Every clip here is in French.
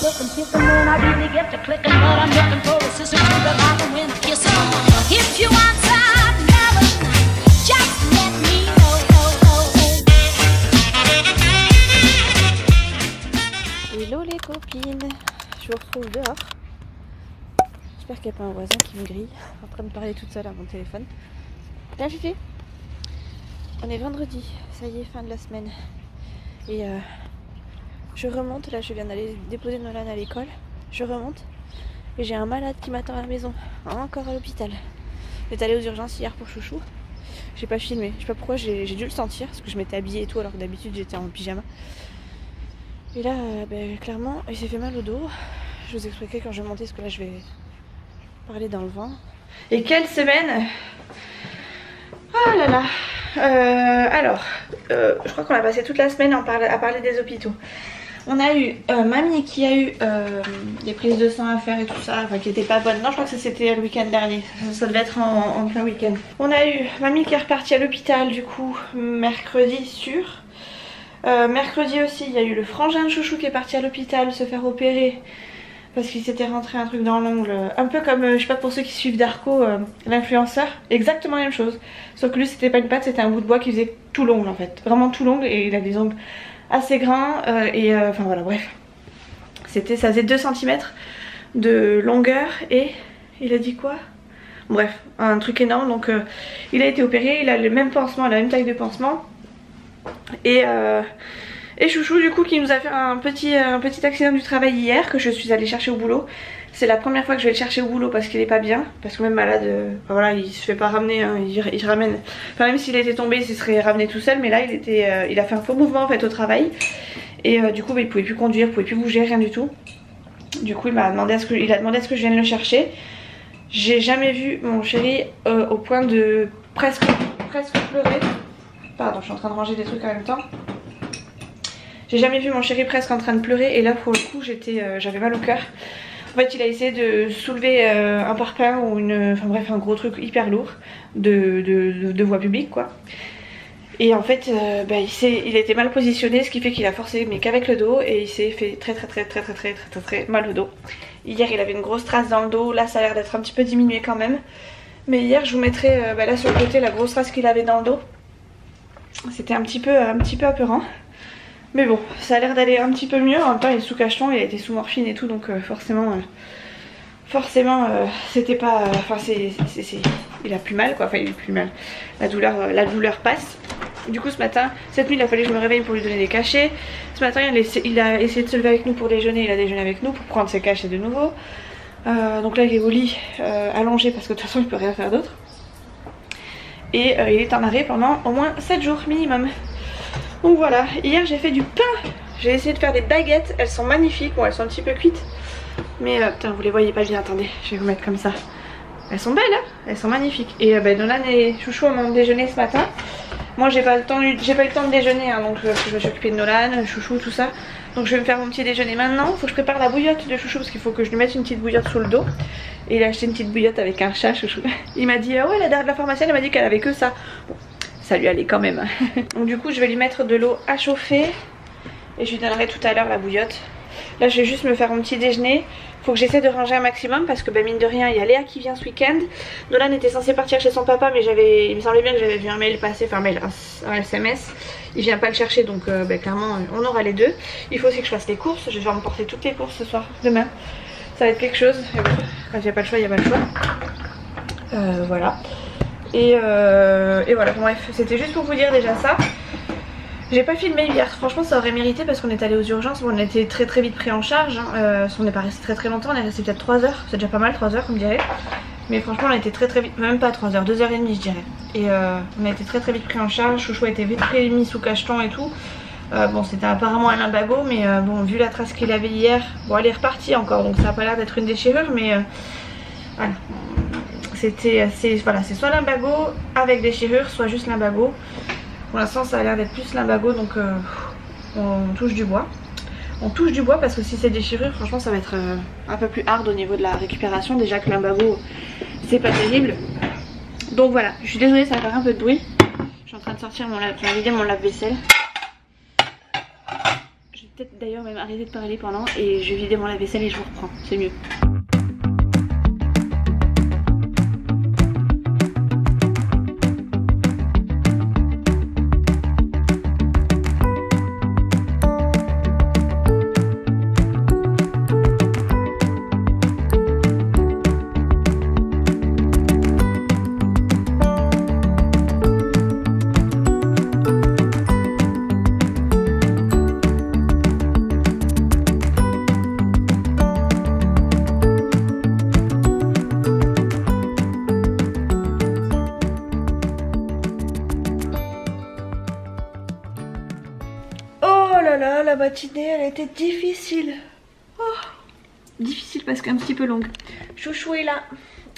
looking, kissing when I really get to clicking, but I'm looking for a sister to the bottom when kissing. If you want some loving, just let me know. Hello les copines, je vous retrouve dehors. J'espère qu'il n'y a pas un voisin qui me grille en train de parler toute seule à mon téléphone. Là Fifi, on est vendredi, ça y est, fin de la semaine. Et je remonte, là je viens d'aller déposer Nolan à l'école. Je remonte et j'ai un malade qui m'attend à la maison, encore à l'hôpital. J'étais allée aux urgences hier pour Chouchou. J'ai pas filmé, je sais pas pourquoi, j'ai dû le sentir parce que je m'étais habillée et tout alors que d'habitude j'étais en pyjama. Et là, clairement, il s'est fait mal au dos. Je vous expliquerai quand je vais monter parce que là je vais parler dans le vent. Et quelle semaine! Oh là là! Je crois qu'on a passé toute la semaine à parler des hôpitaux. On a eu mamie qui a eu des prises de sang à faire et tout ça, enfin qui n'étaient pas bonnes. Non, je crois que c'était le week-end dernier, ça devait être en plein week-end. On a eu mamie qui est repartie à l'hôpital du coup mercredi sûr. Mercredi aussi il y a eu le frangin de Chouchou qui est parti à l'hôpital se faire opérer parce qu'il s'était rentré un truc dans l'ongle, un peu comme, je sais pas pour ceux qui suivent Darko, l'influenceur, exactement la même chose. Sauf que lui c'était pas une patte, c'était un bout de bois qui faisait tout l'ongle en fait, vraiment tout l'ongle, et il a des ongles assez grands, enfin voilà, bref. Ça faisait 2 cm de longueur et il a dit quoi? Bref, un truc énorme, donc il a été opéré, il a le même pansement, la même taille de pansement. Et Chouchou du coup qui nous a fait un petit accident du travail hier que je suis allée chercher au boulot. C'est la première fois que je vais le chercher au boulot parce qu'il est pas bien, parce que même malade, voilà, il se fait pas ramener, hein, il ramène, enfin même s'il était tombé il se serait ramené tout seul, mais là il a fait un faux mouvement en fait au travail et du coup il pouvait plus conduire, il pouvait plus bouger, rien du tout. Du coup il a demandé à ce que je vienne le chercher. J'ai jamais vu mon chéri au point de presque pleurer. Pardon, je suis en train de ranger des trucs en même temps. J'ai jamais vu mon chéri presque en train de pleurer et là pour le coup j'avais mal au cœur. En fait il a essayé de soulever un parpaing ou enfin bref un gros truc hyper lourd de voie publique quoi. Et en fait il était mal positionné, ce qui fait qu'il a forcé mais qu'avec le dos, et il s'est fait très mal au dos. Hier il avait une grosse trace dans le dos, là ça a l'air d'être un petit peu diminué quand même. Mais hier je vous mettrai là sur le côté la grosse trace qu'il avait dans le dos. C'était un petit peu apeurant. Mais bon, ça a l'air d'aller un petit peu mieux. En même temps il est sous cacheton, il a été sous morphine et tout, donc forcément c'était pas, enfin il a plus mal quoi, enfin il a plus mal, la douleur passe. Du coup cette nuit il a fallu que je me réveille pour lui donner des cachets. Ce matin il a essayé de se lever avec nous pour déjeuner, il a déjeuné avec nous pour prendre ses cachets de nouveau. Donc là il est au lit allongé parce que de toute façon il peut rien faire d'autre. Et il est en arrêt pendant au moins 7 jours minimum. Donc voilà, hier j'ai fait du pain. J'ai essayé de faire des baguettes, elles sont magnifiques, bon elles sont un petit peu cuites. Mais putain vous les voyez pas bien, attendez, je vais vous mettre comme ça. Elles sont belles hein, elles sont magnifiques. Et Nolan et Chouchou m'ont déjeuné ce matin. Moi j'ai pas eu le temps de déjeuner hein, donc je me suis occupée de Nolan, Chouchou, tout ça. Donc je vais me faire mon petit déjeuner maintenant. Faut que je prépare la bouillotte de Chouchou parce qu'il faut que je lui mette une petite bouillotte sous le dos. Et il a acheté une petite bouillotte avec un chat, Chouchou. Il m'a dit ouais la pharmacienne elle m'a dit qu'elle avait que ça. Bon, ça lui allait quand même. Donc du coup je vais lui mettre de l'eau à chauffer et je lui donnerai tout à l'heure la bouillotte. Là je vais juste me faire mon petit déjeuner. Faut que j'essaie de ranger un maximum parce que mine de rien il y a Léa qui vient ce week-end. Nolan était censé partir chez son papa mais il me semblait bien que j'avais vu un mail passer, enfin un SMS. Il vient pas le chercher donc clairement on aura les deux. Il faut aussi que je fasse les courses, je vais devoir me porter toutes les courses ce soir, demain. Ça va être quelque chose. Et bon, quand il n'y a pas le choix, il n'y a pas le choix. Voilà. Et voilà, bon, bref, c'était juste pour vous dire déjà ça. J'ai pas filmé hier, franchement ça aurait mérité parce qu'on est allé aux urgences, bon, on était très vite pris en charge, hein. On n'est pas resté très longtemps, on est resté peut-être 3 heures, c'est déjà pas mal 3 heures comme dirait. Mais franchement on a été très vite, même pas 3 heures, 2h30 je dirais. Et on a été très vite pris en charge, Chouchou a été vite mis sous cacheton et tout. Bon c'était apparemment un lumbago mais bon vu la trace qu'il avait hier, bon elle est repartie encore donc ça a pas l'air d'être une déchirure mais voilà. C'est soit lumbago avec déchirure soit juste lumbago. Pour l'instant ça a l'air d'être plus lumbago donc on touche du bois. On touche du bois parce que si c'est déchirure franchement ça va être un peu plus hard au niveau de la récupération. Déjà que lumbago c'est pas terrible. Donc voilà, je suis désolée ça va faire un peu de bruit. Je suis en train de sortir vider mon lave-vaisselle. peut-être d'ailleurs même arrêter de parler pendant et je vais vider mon lave-vaisselle et je vous reprends, c'est mieux. La matinée elle a été difficile. Oh, difficile parce qu'un petit peu longue. Chouchou est là.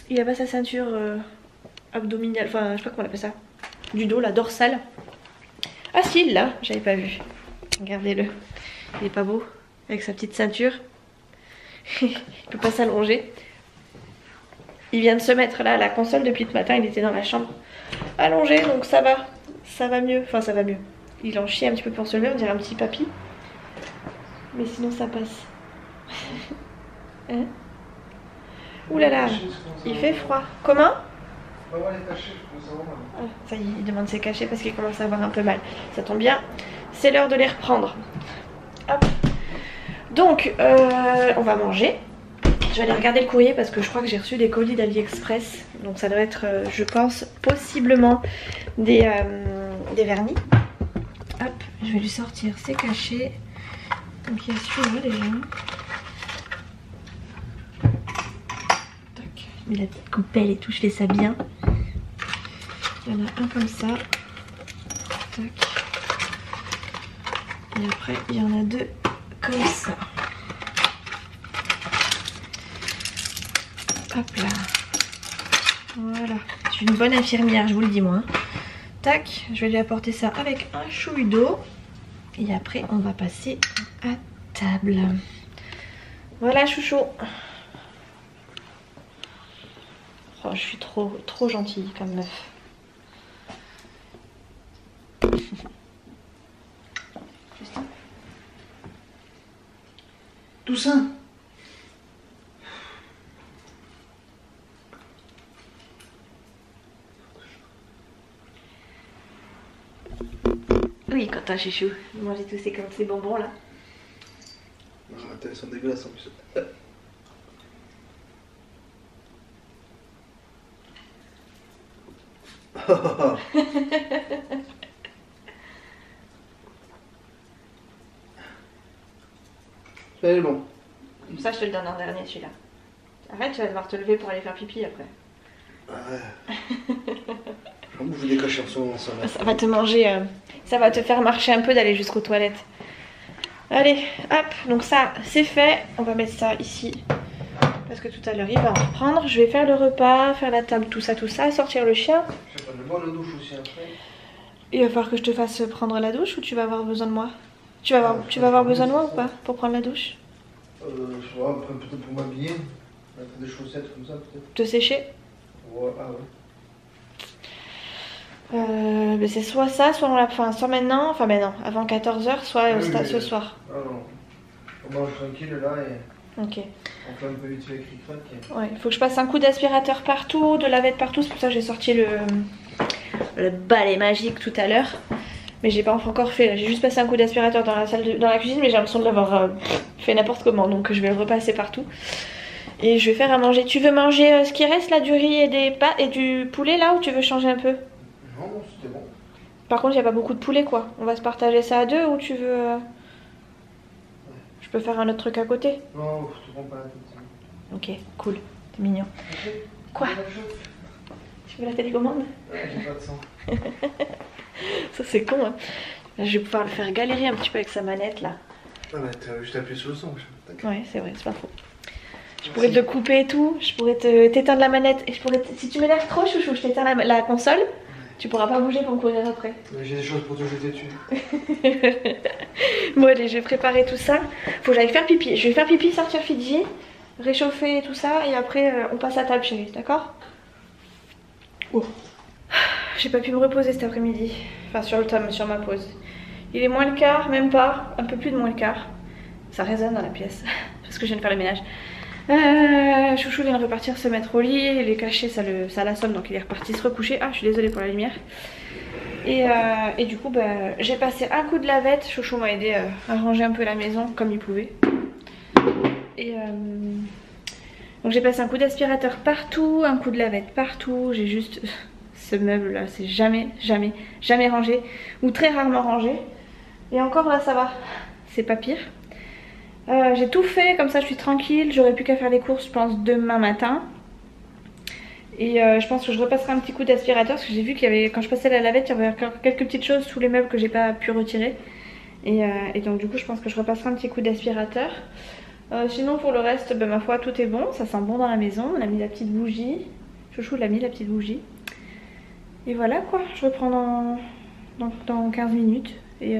Il a pas sa ceinture abdominale, enfin je sais pas comment on appelle ça. Du dos, la dorsale. Ah si, là, j'avais pas vu. Regardez-le. Il est pas beau avec sa petite ceinture. Il peut pas s'allonger. Il vient de se mettre là à la console depuis ce matin. Il était dans la chambre allongé, donc ça va. Ça va mieux. Enfin ça va mieux. Il en chie un petit peu pour se lever, on dirait un petit papy. Mais sinon ça passe. Hein? Ouh là là, il fait froid. Comment? Ça y est, il demande ses cachets parce qu'il commence à avoir un peu mal. Ça tombe bien, c'est l'heure de les reprendre. Hop. Donc, on va manger. Je vais aller regarder le courrier parce que je crois que j'ai reçu des colis d'AliExpress. Donc ça doit être, je pense, possiblement des vernis. Hop, je vais lui sortir ses cachets. Donc il y a celui-là déjà. Tac. Il met la petite coupelle et tout, je fais ça bien. Il y en a un comme ça. Tac. Et après il y en a deux comme ça. Hop là. Voilà. Je suis une bonne infirmière, je vous le dis moi. Tac, je vais lui apporter ça avec un chouï d'eau. Et après, on va passer à table. Voilà, chouchou. Oh, je suis trop gentille comme meuf. Toussaint. Oui, Quentin chouchou, mangez tous ces bonbons là. Attends, ils sont dégueulasses en plus. C'est bon. Comme ça, je te le donne en dernier celui-là. Arrête, tu vas devoir te lever pour aller faire pipi après. Ouais. J'en bouffe des cachets en ce moment, ça va. Ça va te manger, ça va te faire marcher un peu d'aller jusqu'aux toilettes. Allez, hop, donc ça c'est fait. On va mettre ça ici. Parce que tout à l'heure il va en reprendre. Je vais faire le repas, faire la table, tout ça, sortir le chien. Je vais prendre la douche aussi après. Il va falloir que je te fasse prendre la douche ou tu vas avoir besoin de moi? Tu vas avoir besoin de moi ou pas pour prendre la douche? Je sais pas, après peut-être pour m'habiller. Mettre des chaussettes comme ça peut-être. Te sécher? Ouais, ah ouais. Mais c'est soit ça, soit on la fin, soit maintenant, enfin maintenant, avant 14h, soit ce soir. Ah non. On mange tranquille là et Ok. on fait un peu vite fait avec cric-crac. Ouais, il faut que je passe un coup d'aspirateur partout, de lavette partout, c'est pour ça que j'ai sorti le balai magique tout à l'heure. Mais j'ai pas encore fait, j'ai juste passé un coup d'aspirateur dans la cuisine, mais j'ai l'impression de l'avoir fait n'importe comment, donc je vais le repasser partout. Et je vais faire à manger. Tu veux manger ce qui reste là, du riz et des pâtes et du poulet là, ou tu veux changer un peu? Non, c'était bon. Par contre, il n'y a pas beaucoup de poulet quoi. On va se partager ça à deux ou tu veux... Je peux faire un autre truc à côté? Non, je te prends pas la tête. Ok, cool. C'est mignon. Quoi? Tu veux la télécommande? Ouais, j'ai pas de sang. Ça c'est con hein. Je vais pouvoir le faire galérer un petit peu avec sa manette là. Ah mais je t'appuie sur le son. Ouais, c'est vrai, c'est pas faux. Je pourrais te le couper et tout, je pourrais t'éteindre la manette et je pourrais si tu m'énerves trop chouchou, je t'éteins la console. Tu pourras pas bouger pour me courir après. J'ai des choses pour te jeter dessus. Bon allez, je vais préparer tout ça. Faut que j'aille faire pipi. Je vais faire pipi, sortir Fidji, réchauffer tout ça et après on passe à table chérie, d'accord? Oh. J'ai pas pu me reposer cet après-midi. Enfin sur ma pause. Il est moins le quart, même pas, un peu plus de moins le quart. Ça résonne dans la pièce parce que je viens de faire le ménage. Chouchou vient de repartir se mettre au lit, il est caché, ça l'assomme donc il est reparti se recoucher. Ah je suis désolée pour la lumière. Et du coup bah, j'ai passé un coup de lavette, Chouchou m'a aidé à ranger un peu la maison comme il pouvait. Et donc j'ai passé un coup d'aspirateur partout, un coup de lavette partout, j'ai juste... Ce meuble là c'est jamais rangé ou très rarement rangé. Et encore là ça va, c'est pas pire. J'ai tout fait, comme ça je suis tranquille, j'aurais plus qu'à faire les courses je pense demain matin. Et je pense que je repasserai un petit coup d'aspirateur parce que j'ai vu qu'il y avait, quand je passais la lavette, il y avait encore quelques petites choses sous les meubles que j'ai pas pu retirer. Et donc du coup je pense que je repasserai un petit coup d'aspirateur. Sinon pour le reste, ben, ma foi tout est bon, ça sent bon dans la maison, on a mis la petite bougie. Chouchou l'a mis la petite bougie. Et voilà quoi, je reprends dans 15 minutes et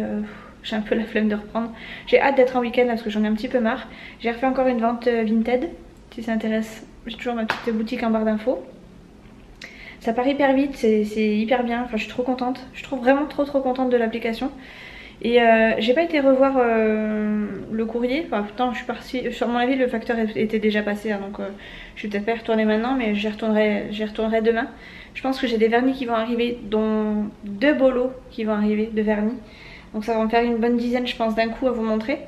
j'ai un peu la flemme de reprendre. J'ai hâte d'être en week-end parce que j'en ai un petit peu marre. J'ai refait encore une vente Vinted, si ça intéresse. J'ai toujours ma petite boutique en barre d'infos. Ça part hyper vite, c'est hyper bien, enfin je suis trop contente. Je trouve vraiment trop contente de l'application. Et j'ai pas été revoir le courrier, enfin pourtant je suis partie, sur mon avis le facteur était déjà passé hein, donc je vais peut-être pas y retourner maintenant mais j'y retournerai demain. Je pense que j'ai des vernis qui vont arriver, dont 2 bolos qui vont arriver de vernis. Donc ça va me faire une bonne dizaine je pense d'un coup à vous montrer.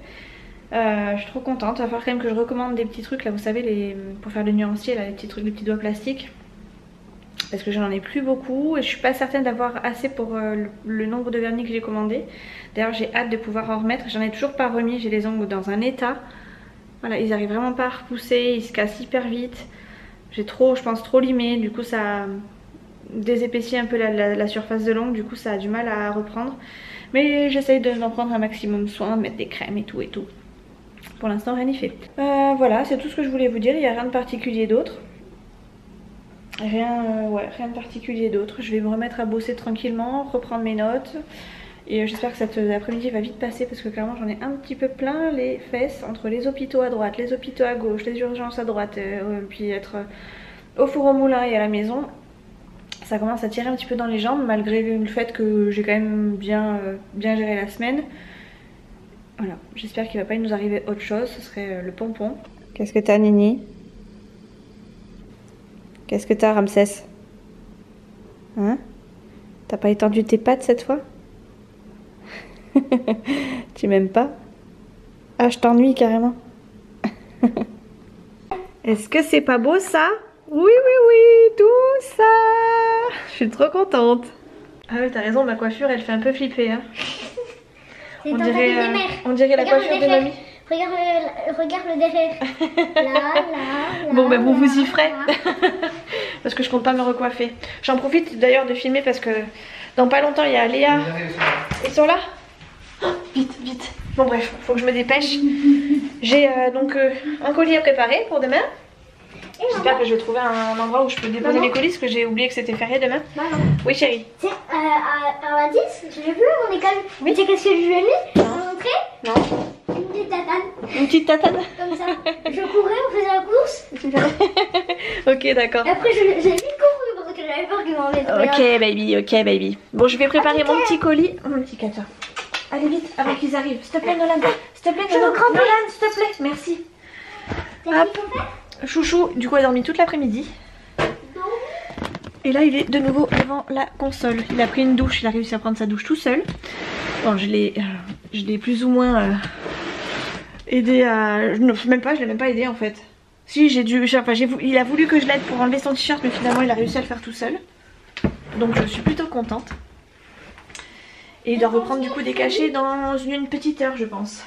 Je suis trop contente, il va falloir quand même que je recommande des petits trucs là vous savez pour faire le nuancier là, les petits trucs, les petits doigts plastiques. Parce que j'en ai plus beaucoup et je suis pas certaine d'avoir assez pour le nombre de vernis que j'ai commandé. D'ailleurs j'ai hâte de pouvoir en remettre, j'en ai toujours pas remis, j'ai les ongles dans un état. Voilà, ils arrivent vraiment pas à repousser, ils se cassent hyper vite. J'ai trop, je pense trop limé, du coup ça désépaissit un peu la surface de l'ongle, du coup ça a du mal à reprendre. Mais j'essaye d'en prendre un maximum soin, de mettre des crèmes et tout. Pour l'instant rien n'y fait. Voilà, c'est tout ce que je voulais vous dire, il n'y a rien de particulier d'autre. Rien de particulier d'autre. Je vais me remettre à bosser tranquillement, reprendre mes notes. Et j'espère que cet après-midi va vite passer parce que clairement j'en ai un petit peu plein les fesses entre les hôpitaux à droite, les hôpitaux à gauche, les urgences à droite, puis être au four au moulin et à la maison. Ça commence à tirer un petit peu dans les jambes malgré le fait que j'ai quand même bien géré la semaine. Voilà, j'espère qu'il va pas nous arriver autre chose, ce serait le pompon. Qu'est-ce que t'as Nini? Qu'est-ce que t'as Ramsès? Hein? T'as pas étendu tes pattes cette fois? Tu m'aimes pas? Ah je t'ennuie carrément. Est-ce que c'est pas beau ça? Oui, tout ça. Je suis trop contente. Ah oui, t'as raison, ma coiffure elle fait un peu flipper. Hein. On dirait la coiffure de mamie. Regarde le derrière. Là. Bon, bah vous y ferez. Parce que je compte pas me recoiffer. J'en profite d'ailleurs de filmer parce que dans pas longtemps il y a Léa. Ils sont là? Oh, vite. Bon, bref, faut que je me dépêche. J'ai donc un colis à préparer pour demain. J'espère que je vais trouver un endroit où je peux déposer mes colis parce que j'ai oublié que c'était férié demain. Maman. Oui chérie. Tu sais, à 10, j'ai vu à mon école. Oui. Tu sais qu'est-ce que je lui ai mis? Je vais montrer. Non. Une petite tatane. Une petite tatane. Comme ça. Je courais, on faisait la course. Ok d'accord. Après j'ai vite couru parce que j'avais peur qu'il m'en mette. Ok baby. Bon je vais préparer mon petit colis. Mon petit caca. Allez vite avant qu'ils arrivent. S'il te plaît Nolan. Nolan, s'il te plaît. Merci. Hop. Chouchou, du coup, a dormi toute l'après-midi. Et là, il est de nouveau devant la console. Il a pris une douche, il a réussi à prendre sa douche tout seul. Bon, je l'ai plus ou moins aidé à... Non, je l'ai même pas aidé en fait. Si, il a voulu que je l'aide pour enlever son t-shirt, mais finalement, il a réussi à le faire tout seul. Donc, je suis plutôt contente. Et il doit reprendre du coup des cachets dans une petite heure, je pense.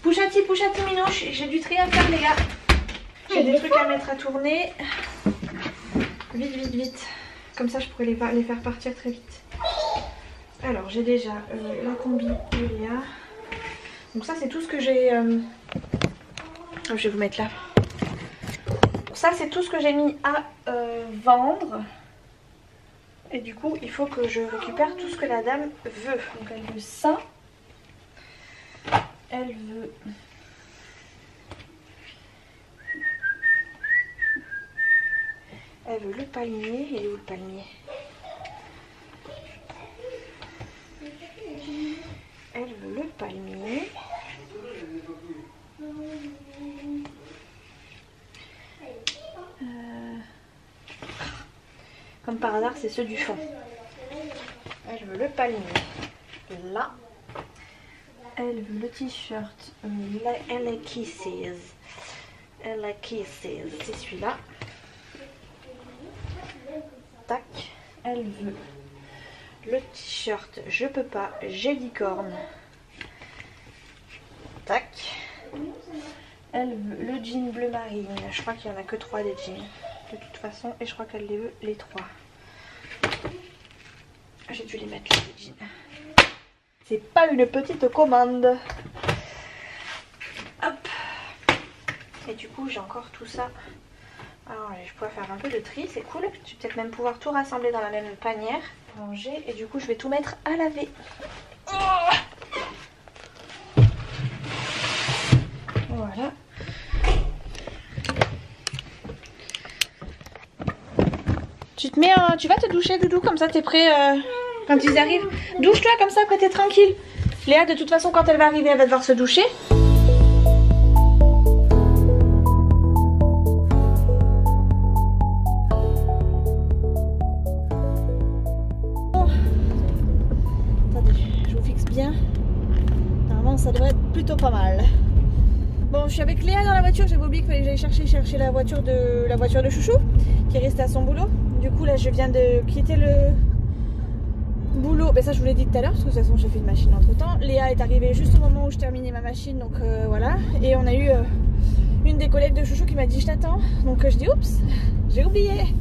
Pouchati, minouche, j'ai du tri à faire, les gars. J'ai des trucs à mettre à tourner. Vite. Comme ça je pourrais les faire partir très vite. Alors j'ai déjà la combi de Léa. Donc ça c'est tout ce que j'ai... Je vais vous mettre là. Ça c'est tout ce que j'ai mis à vendre. Et du coup il faut que je récupère tout ce que la dame veut. Donc elle veut ça. Elle veut... Elle veut le palmier. Il est où le palmier? Elle veut le palmier. Comme par hasard, c'est ceux du fond. Elle veut le palmier. Là. Elle veut le t-shirt. Elle a Kisses. Elle a Kisses. C'est celui-là. Tac. Elle veut le t-shirt. Je peux pas. J'ai licorne. Tac. Elle veut le jean bleu marine. Je crois qu'il n'y en a que 3 des jeans. De toute façon. Et je crois qu'elle les veut les 3. J'ai dû les mettre là, les jeans. C'est pas une petite commande. Hop. Et du coup j'ai encore tout ça. Alors je pourrais faire un peu de tri, c'est cool. Je vais peut-être même pouvoir tout rassembler dans la même panière. Ranger. Et du coup je vais tout mettre à laver. Oh, voilà. Tu vas te doucher, Doudou, comme ça t'es prêt quand ils arrivent. Douche-toi comme ça, après t'es tranquille. Léa, de toute façon, quand elle va arriver, elle va devoir se doucher. Oh. Attendez, je vous fixe bien. Normalement, ça devrait être plutôt pas mal. Bon, je suis avec Léa dans la voiture. J'avais oublié qu'il fallait que j'aille chercher la voiture de Chouchou, qui est restée à son boulot. Du coup, là, je viens de quitter le boulot. Ben ça, je vous l'ai dit tout à l'heure, parce que de toute façon, j'ai fait une machine entre temps. Léa est arrivée juste au moment où je terminais ma machine, donc voilà. Et on a eu une des collègues de Chouchou qui m'a dit je t'attends. Donc je dis oups, j'ai oublié.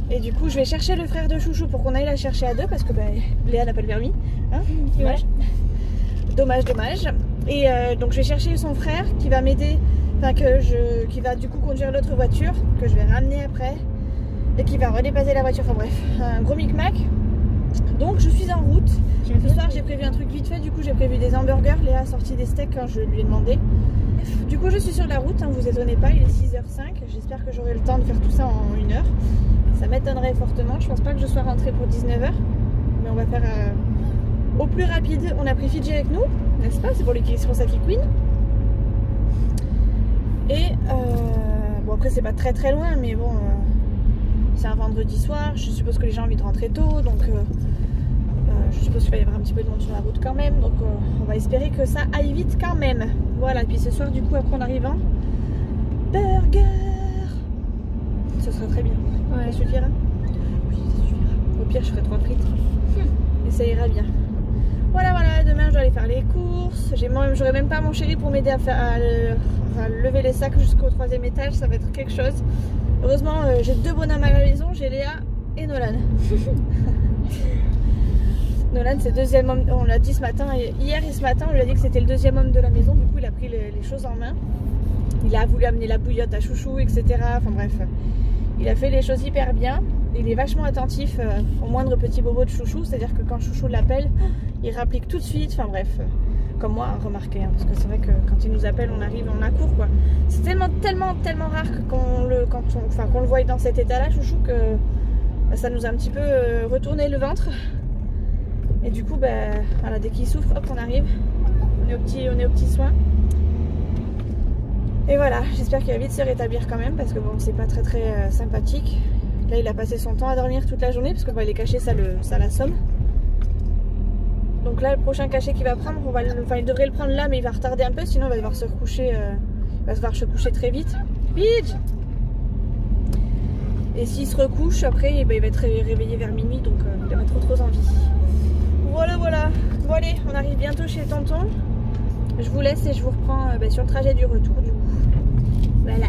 Et du coup, je vais chercher le frère de Chouchou pour qu'on aille la chercher à deux, parce que ben, Léa n'a pas le permis. Hein, dommage. Dommage, dommage. Et donc je vais chercher son frère qui va m'aider, enfin qui va du coup conduire l'autre voiture que je vais ramener après et qui va redépasser la voiture. Enfin bref, un gros micmac. Donc je suis en route. Ce soir j'ai prévu un truc vite fait, du coup j'ai prévu des hamburgers. Léa a sorti des steaks quand je lui ai demandé. Bref, du coup je suis sur la route, hein, vous étonnez pas, il est 6h05. J'espère que j'aurai le temps de faire tout ça en 1 heure. Ça m'étonnerait fortement, je pense pas que je sois rentrée pour 19h. Mais on va faire au plus rapide. On a pris Fidji avec nous, n'est-ce pas? C'est pour sa Queen. Et bon après c'est pas très très loin, mais bon c'est un vendredi soir, je suppose que les gens ont envie de rentrer tôt, donc je suppose qu'il va y avoir un petit peu de monde sur la route quand même, donc on va espérer que ça aille vite quand même. Voilà, puis ce soir du coup après en arrivant, burger, ce sera très bien. Ouais. Ça suffira? Oui, ça suffira. Au pire je ferai 3 frites et ça ira bien. Voilà, demain je dois aller faire les courses. J'aurai même pas mon chéri pour m'aider à lever les sacs jusqu'au 3e étage, ça va être quelque chose. Heureusement, j'ai 2 bonhommes à la maison, j'ai Léa et Nolan. Nolan, c'est le 2e homme, on l'a dit ce matin, hier et ce matin, on lui a dit que c'était le 2e homme de la maison, du coup il a pris les choses en main. Il a voulu amener la bouillotte à Chouchou, etc. Enfin bref, il a fait les choses hyper bien. Il est vachement attentif au moindre petit bobo de Chouchou, c'est-à-dire que quand Chouchou l'appelle, il rapplique tout de suite, enfin bref, comme moi, remarquez, hein, parce que c'est vrai que quand il nous appelle, on arrive, on accourt quoi. C'est tellement rare que qu'on le voie dans cet état-là, Chouchou, que ça nous a un petit peu retourné le ventre. Et du coup, voilà, dès qu'il souffre, hop, on arrive, on est au petit soin. Et voilà, j'espère qu'il va vite se rétablir quand même, parce que bon, c'est pas très sympathique. Là, il a passé son temps à dormir toute la journée, parce que il est caché, ça l'assomme. Donc là, le prochain cachet qu'il va prendre, il devrait le prendre là, mais il va retarder un peu, sinon il va devoir se recoucher, très vite. Pidge. Et s'il se recouche, après, il va être réveillé vers minuit, donc il aura trop envie. Voilà. Bon allez, on arrive bientôt chez tonton. Je vous laisse et je vous reprends sur le trajet du retour du coup. Voilà.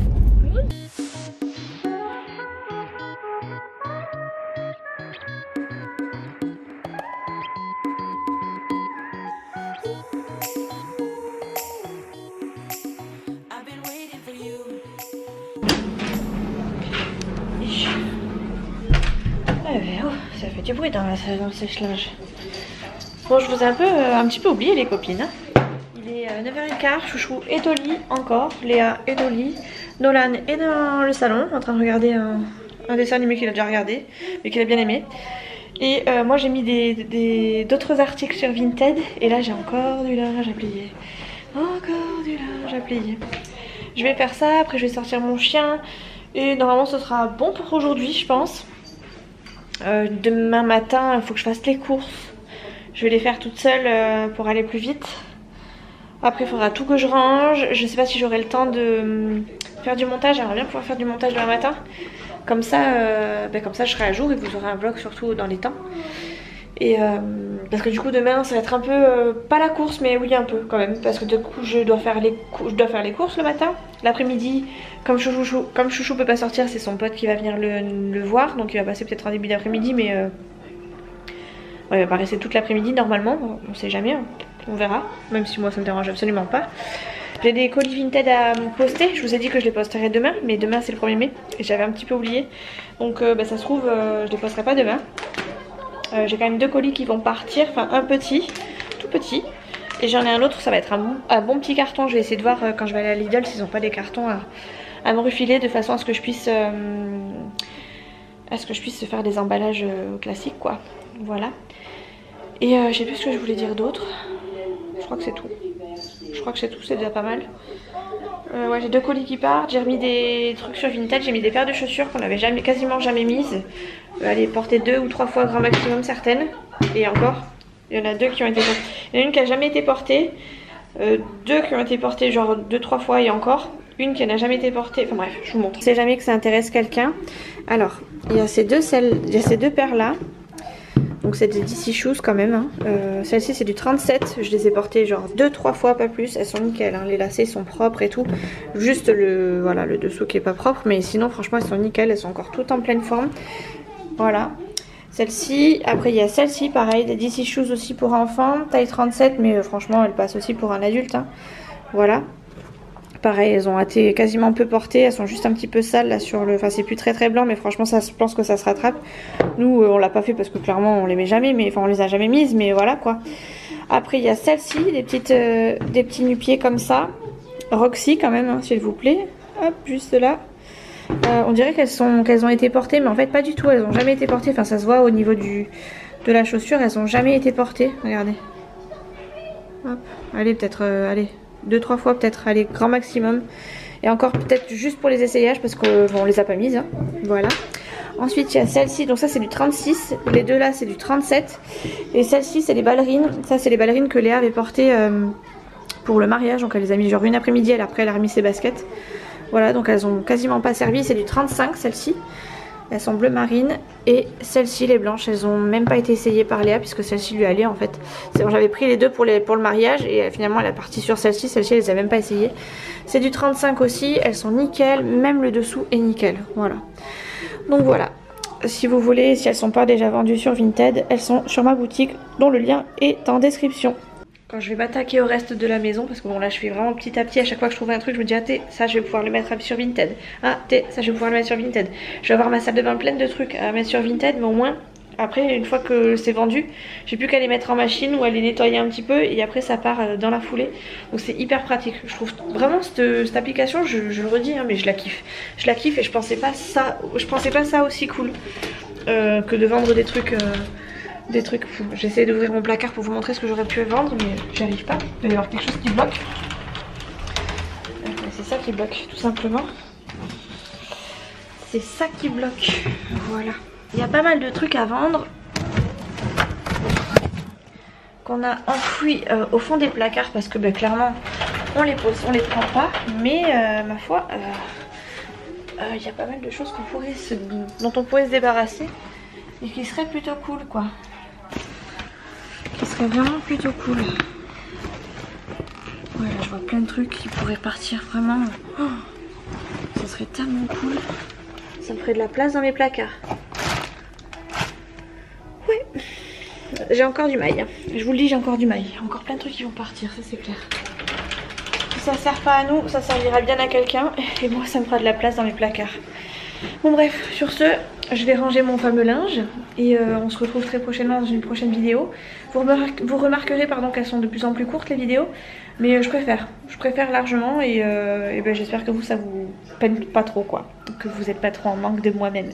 Ça fait du bruit dans le sèche-linge. Bon, je vous ai un petit peu oublié les copines. Il est 9h15, Chouchou est au lit encore, Léa est au lit, Nolan est dans le salon en train de regarder un dessin animé qu'il a déjà regardé, mais qu'il a bien aimé. Et moi j'ai mis d'autres articles sur Vinted, et là j'ai encore du linge à plier. Encore du linge à plier. Je vais faire ça, après je vais sortir mon chien, et normalement ce sera bon pour aujourd'hui je pense. Demain matin, il faut que je fasse les courses. Je vais les faire toute seule pour aller plus vite. Après il faudra tout que je range. Je sais pas si j'aurai le temps de faire du montage. J'aimerais bien pouvoir faire du montage demain matin. Comme ça je serai à jour et vous aurez un vlog surtout dans les temps. Et parce que du coup demain ça va être un peu pas la course mais oui un peu quand même, parce que du coup je dois faire les courses le matin. L'après-midi comme Chouchou peut pas sortir, c'est son pote qui va venir le voir, donc il va passer peut-être en début d'après-midi, mais ouais, il va pas rester toute l'après-midi normalement, on sait jamais, on verra, même si moi ça me dérange absolument pas. J'ai des colis Vinted à poster, je vous ai dit que je les posterai demain, mais demain c'est le 1er mai et j'avais un petit peu oublié, donc ça se trouve je les posterai pas demain. J'ai quand même 2 colis qui vont partir, enfin un petit, tout petit, et j'en ai un autre, ça va être un bon petit carton. Je vais essayer de voir quand je vais aller à Lidl s'ils n'ont pas des cartons à me refiler, de façon à ce que je puisse faire des emballages classiques quoi, voilà. Et je sais plus ce que je voulais dire d'autre, je crois que c'est tout. Je crois que c'est tout, c'est déjà pas mal. Ouais, j'ai 2 colis qui partent, j'ai remis des trucs sur Vinted, j'ai mis des paires de chaussures qu'on avait quasiment jamais mises. Allez, porter 2 ou 3 fois grand maximum certaines. Et encore, il y en a 2 qui ont été portées. Il y en a une qui a jamais été portée, 2 qui ont été portées genre 2-3 fois et encore. Une qui n'a jamais été portée, enfin bref, je vous montre. Je sais jamais que ça intéresse quelqu'un. Alors, il y a ces deux paires là. Donc c'est des DC Shoes quand même, hein. Celle-ci c'est du 37, je les ai portées genre 2-3 fois, pas plus. Elles sont nickel, hein. Les lacets sont propres et tout. Juste le dessous qui est pas propre, mais sinon franchement elles sont nickel, elles sont encore toutes en pleine forme. Voilà. Celle-ci, après il y a celle-ci pareil, des DC Shoes aussi pour enfants, taille 37, mais franchement elles passent aussi pour un adulte, hein. Voilà. Pareil, elles ont été quasiment peu portées, elles sont juste un petit peu sales là sur le... Enfin c'est plus très blanc, mais franchement ça, je pense que ça se rattrape. Nous on l'a pas fait parce que clairement on les met jamais, mais enfin on les a jamais mises, mais voilà quoi. Après il y a celle-ci, des petits nu-pieds comme ça. Roxy quand même, hein, s'il vous plaît. Hop, juste là. On dirait qu'elles ont été portées, mais en fait pas du tout, elles ont jamais été portées. Enfin ça se voit au niveau de la chaussure, elles ont jamais été portées. Regardez. Hop, allez peut-être, allez. 2-3 fois peut-être, allez, grand maximum. Et encore peut-être juste pour les essayages parce qu'on bon, les a pas mises, hein. Voilà. Ensuite il y a celle-ci, donc ça c'est du 36. Les deux là c'est du 37. Et celle-ci c'est les ballerines. Ça c'est les ballerines que Léa avait portées pour le mariage. Donc elle les a mis genre une après-midi, après elle a remis ses baskets. Voilà, donc elles ont quasiment pas servi. C'est du 35 celle-ci. Elles sont bleu marine. Et celles-ci, les blanches, elles ont même pas été essayées par Léa puisque celle-ci lui allait en fait. Bon, j'avais pris les deux pour le mariage et finalement elle est partie sur celle-ci. Celle-ci, elle les a même pas essayées. C'est du 35 aussi. Elles sont nickel. Même le dessous est nickel. Voilà. Donc voilà. Si vous voulez, si elles sont pas déjà vendues sur Vinted, elles sont sur ma boutique dont le lien est en description. Quand je vais m'attaquer au reste de la maison, parce que bon là je fais vraiment petit à petit, à chaque fois que je trouve un truc je me dis ah ça je vais pouvoir le mettre sur Vinted, ah ça je vais pouvoir le mettre sur Vinted. Je vais avoir ma salle de bain pleine de trucs à mettre sur Vinted, mais au moins après une fois que c'est vendu, j'ai plus qu'à les mettre en machine ou à les nettoyer un petit peu et après ça part dans la foulée. Donc c'est hyper pratique. Je trouve vraiment cette application, je le redis hein, mais je la kiffe. Je la kiffe et je pensais pas ça aussi cool que de vendre des trucs fous. J'essaie d'ouvrir mon placard pour vous montrer ce que j'aurais pu vendre, mais j'y arrive pas. Il doit y avoir quelque chose qui bloque. C'est ça qui bloque, tout simplement. C'est ça qui bloque. Voilà. Il y a pas mal de trucs à vendre qu'on a enfouis au fond des placards parce que clairement on les pose, on les prend pas. Mais ma foi, il y a pas mal de choses dont on pourrait se débarrasser et qui serait plutôt cool quoi. Qui serait vraiment plutôt cool. Voilà, je vois plein de trucs qui pourraient partir vraiment. Oh, ça serait tellement cool. Ça me ferait de la place dans mes placards. Ouais. J'ai encore du mail. Je vous le dis, j'ai encore du mail. Il y a encore plein de trucs qui vont partir, ça c'est clair. Si ça sert pas à nous, ça servira bien à quelqu'un. Et moi, ça me fera de la place dans mes placards. Bon bref, sur ce, je vais ranger mon fameux linge et on se retrouve très prochainement dans une prochaine vidéo. Vous remarquerez qu'elles sont de plus en plus courtes les vidéos, mais je préfère largement et j'espère que ça vous peine pas trop quoi, que vous n'êtes pas trop en manque de moi-même.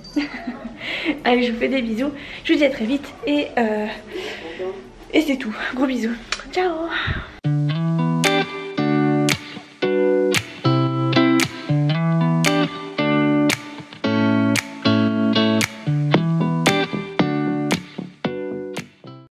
Allez, je vous fais des bisous, je vous dis à très vite et c'est tout, gros bisous, ciao.